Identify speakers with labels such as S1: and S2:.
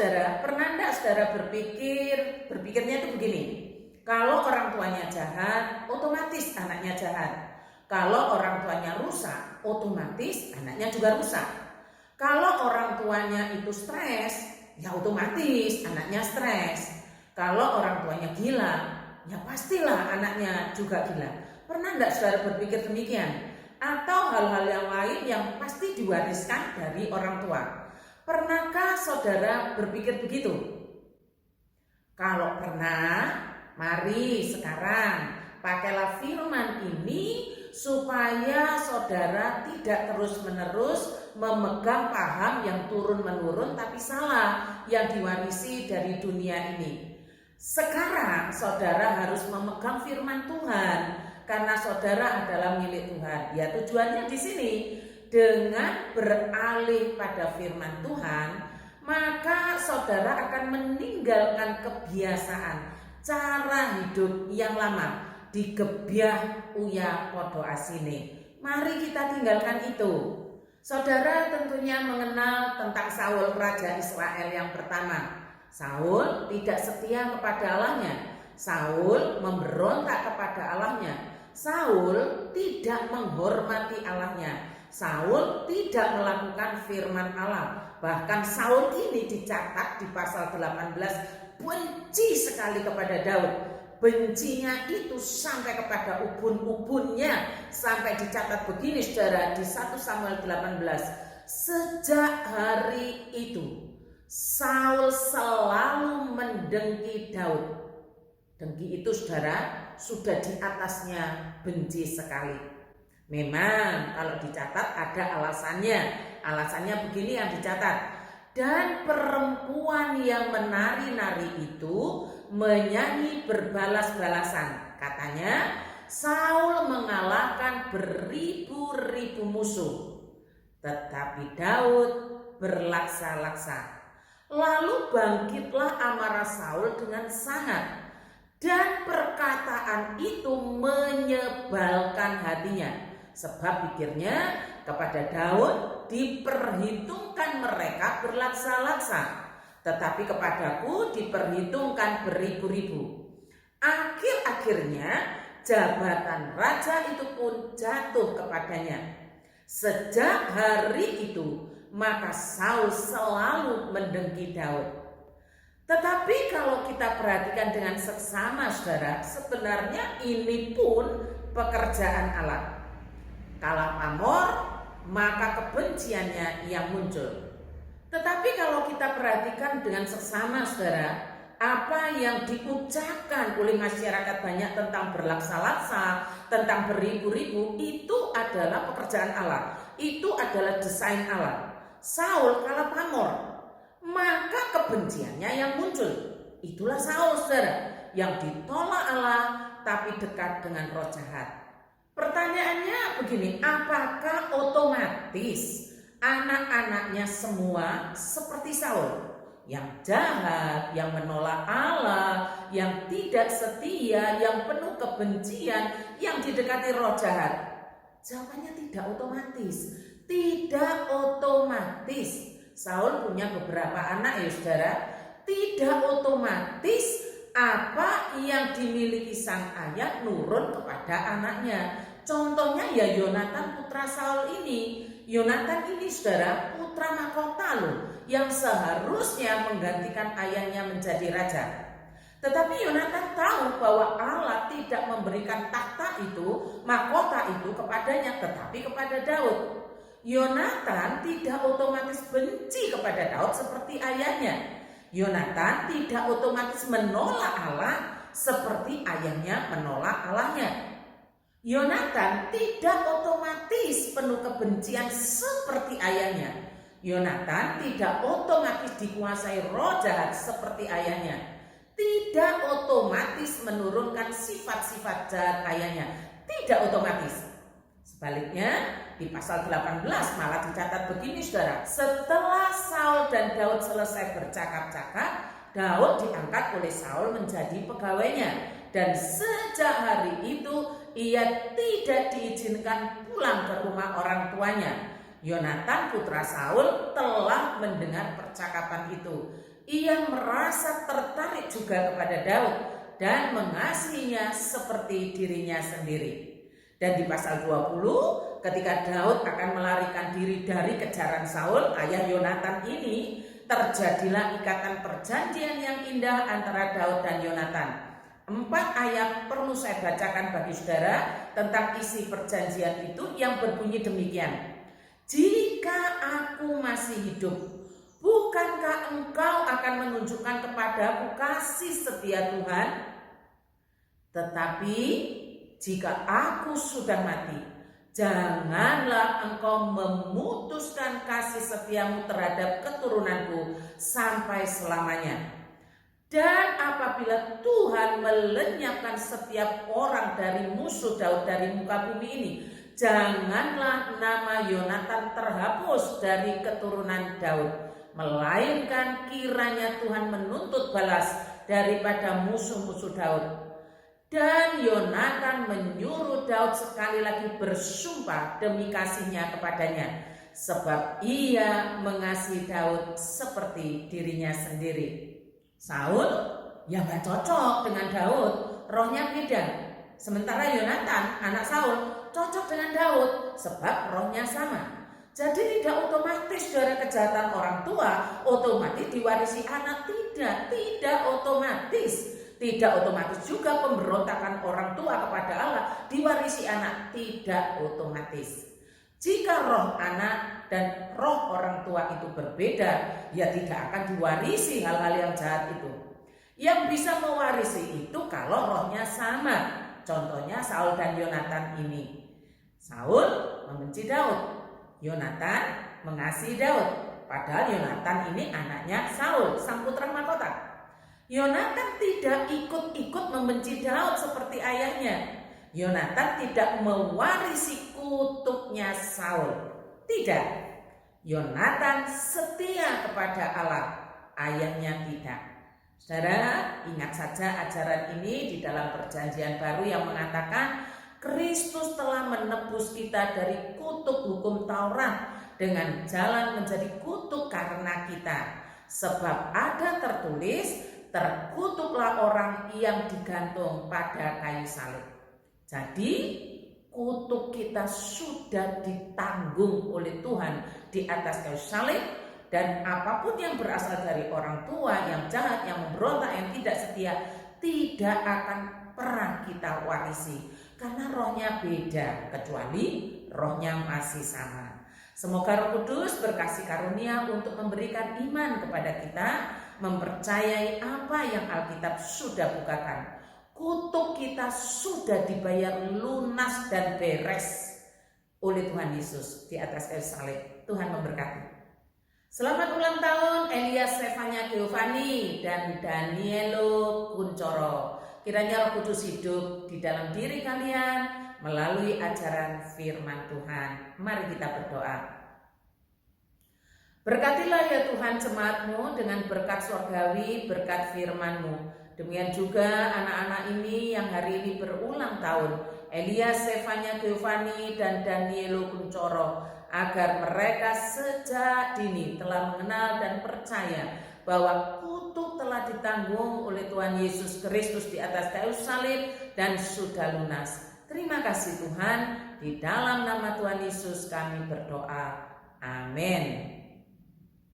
S1: saudara, pernah enggak saudara berpikirnya itu begini. Kalau orang tuanya jahat, otomatis anaknya jahat. Kalau orang tuanya rusak, otomatis anaknya juga rusak. Kalau orang tuanya itu stres, ya otomatis anaknya stres. Kalau orang tuanya gila, ya pastilah anaknya juga gila. Pernah enggak saudara berpikir demikian? Atau hal-hal yang lain yang pasti diwariskan dari orang tua. Pernahkah saudara berpikir begitu? Kalau pernah, mari sekarang pakailah firman ini supaya saudara tidak terus-menerus memegang paham yang turun-menurun tapi salah, yang diwarisi dari dunia ini. Sekarang saudara harus memegang firman Tuhan karena saudara adalah milik Tuhan. Ya, tujuannya di sini dengan beralih pada firman Tuhan, maka saudara akan meninggalkan kebiasaan cara hidup yang lama, digebyah uya podo asine. Mari kita tinggalkan itu. Saudara tentunya mengenal tentang Saul, raja Israel yang pertama. Saul tidak setia kepada Allahnya. Saul memberontak kepada Allahnya. Saul tidak menghormati Allahnya. Saul tidak melakukan firman Allah. Bahkan Saul ini dicatat di pasal 18 benci sekali kepada Daud. Bencinya itu sampai kepada ubun-ubunnya. Sampai dicatat begini saudara di 1 Samuel 18. Sejak hari itu Saul selalu mendengki Daud. Dengki itu saudara sudah di atasnya benci sekali. Memang kalau dicatat ada alasannya. Alasannya begini yang dicatat. Dan perempuan yang menari-nari itu menyanyi berbalas-balasan. Katanya Saul mengalahkan beribu-ribu musuh, tetapi Daud berlaksa-laksa. Lalu bangkitlah amarah Saul dengan sangat, dan perkataan itu menyebalkan hatinya. Sebab pikirnya kepada Daud diperhitungkan mereka berlaksa-laksa, tetapi kepadaku diperhitungkan beribu-ribu. Akhir-akhirnya jabatan raja itu pun jatuh kepadanya. Sejak hari itu maka Saul selalu mendengki Daud. Tetapi kalau kita perhatikan dengan seksama saudara, sebenarnya ini pun pekerjaan Allah. Kalah pamor, maka kebenciannya yang muncul. Tetapi kalau kita perhatikan dengan seksama saudara, apa yang diucapkan oleh masyarakat banyak tentang berlaksa-laksa, tentang beribu-ribu, itu adalah pekerjaan Allah. Itu adalah desain Allah. Saul kalah pamor, maka kebenciannya yang muncul. Itulah Saul saudara, yang ditolak Allah tapi dekat dengan roh jahat. Pertanyaannya begini, apakah otomatis anak-anaknya semua seperti Saul? Yang jahat, yang menolak Allah, yang tidak setia, yang penuh kebencian, yang didekati roh jahat? Jawabannya tidak otomatis. Tidak otomatis. Saul punya beberapa anak ya saudara. Tidak otomatis apa yang dimiliki sang ayah nurun kepada anaknya. Contohnya ya Yonatan putra Saul ini. Yonatan ini saudara putra mahkota loh, yang seharusnya menggantikan ayahnya menjadi raja. Tetapi Yonatan tahu bahwa Allah tidak memberikan takhta itu, mahkota itu kepadanya, tetapi kepada Daud. Yonatan tidak otomatis benci kepada Daud seperti ayahnya. Yonatan tidak otomatis menolak Allah seperti ayahnya menolak Allahnya. Yonatan tidak otomatis penuh kebencian seperti ayahnya. Yonatan tidak otomatis dikuasai roh jahat seperti ayahnya. Tidak otomatis menurunkan sifat-sifat jahat ayahnya. Tidak otomatis. Sebaliknya di pasal 18 malah dicatat begini saudara. Setelah Saul dan Daud selesai bercakap-cakap, Daud diangkat oleh Saul menjadi pegawainya. Dan sejak hari itu ia tidak diizinkan pulang ke rumah orang tuanya. Yonatan putra Saul telah mendengar percakapan itu. Ia merasa tertarik juga kepada Daud dan mengasihinya seperti dirinya sendiri. Dan di pasal 20, ketika Daud akan melarikan diri dari kejaran Saul, ayah Yonatan ini, terjadilah ikatan perjanjian yang indah antara Daud dan Yonatan. 4 ayat perlu saya bacakan bagi saudara tentang isi perjanjian itu yang berbunyi demikian. Jika aku masih hidup, bukankah engkau akan menunjukkan kepadaku kasih setia Tuhan? Tetapi jika aku sudah mati, janganlah engkau memutuskan kasih setiamu terhadap keturunanku sampai selamanya. Dan apabila Tuhan melenyapkan setiap orang dari musuh Daud dari muka bumi ini, janganlah nama Yonatan terhapus dari keturunan Daud, melainkan kiranya Tuhan menuntut balas daripada musuh-musuh Daud. Dan Yonatan menyuruh Daud sekali lagi bersumpah demi kasihnya kepadanya, sebab ia mengasihi Daud seperti dirinya sendiri. Saul yang gak cocok dengan Daud, rohnya beda. Sementara Yonatan, anak Saul, cocok dengan Daud sebab rohnya sama. Jadi tidak otomatis dari kejahatan orang tua otomatis diwarisi anak, tidak otomatis. Tidak otomatis juga pemberontakan orang tua kepada Allah diwarisi anak, tidak otomatis. Jika roh anak dan roh orang tua itu berbeda, ya tidak akan diwarisi hal-hal yang jahat itu. Yang bisa mewarisi itu kalau rohnya sama. Contohnya Saul dan Yonatan ini. Saul membenci Daud, Yonatan mengasihi Daud. Padahal Yonatan ini anaknya Saul, sang putra mahkota. Yonatan tidak ikut-ikut membenci Daud seperti ayahnya. Yonatan tidak mewarisi kutuknya Saul. Tidak. Yonatan setia kepada Allah, ayahnya tidak. Saudara, ingat saja ajaran ini di dalam perjanjian baru yang mengatakan Kristus telah menebus kita dari kutuk hukum Taurat dengan jalan menjadi kutuk karena kita. Sebab ada tertulis, terkutuklah orang yang digantung pada kayu salib. Jadi kutuk kita sudah ditanggung oleh Tuhan di atas kayu salib. Dan apapun yang berasal dari orang tua yang jahat, yang memberontak, yang tidak setia, tidak akan pernah kita warisi. Karena rohnya beda, kecuali rohnya masih sama. Semoga Roh Kudus berkasih karunia untuk memberikan iman kepada kita, mempercayai apa yang Alkitab sudah bukakan. Kutuk kita sudah dibayar lunas dan beres oleh Tuhan Yesus di atas kayu salib. Tuhan memberkati. Selamat ulang tahun Elias Stefania Giovanni dan Danielo Kuncoro. Kiranya Roh Kudus hidup di dalam diri kalian melalui ajaran firman Tuhan. Mari kita berdoa. Berkatilah ya Tuhan jemaat-Mu dengan berkat surgawi, berkat firman-Mu. Demikian juga anak-anak ini yang hari ini berulang tahun, Elias Stefania Giovanni dan Danielo Kuncoro, agar mereka sejak dini telah mengenal dan percaya bahwa kutuk telah ditanggung oleh Tuhan Yesus Kristus di atas kayu salib dan sudah lunas. Terima kasih Tuhan, di dalam nama Tuhan Yesus kami berdoa. Amin.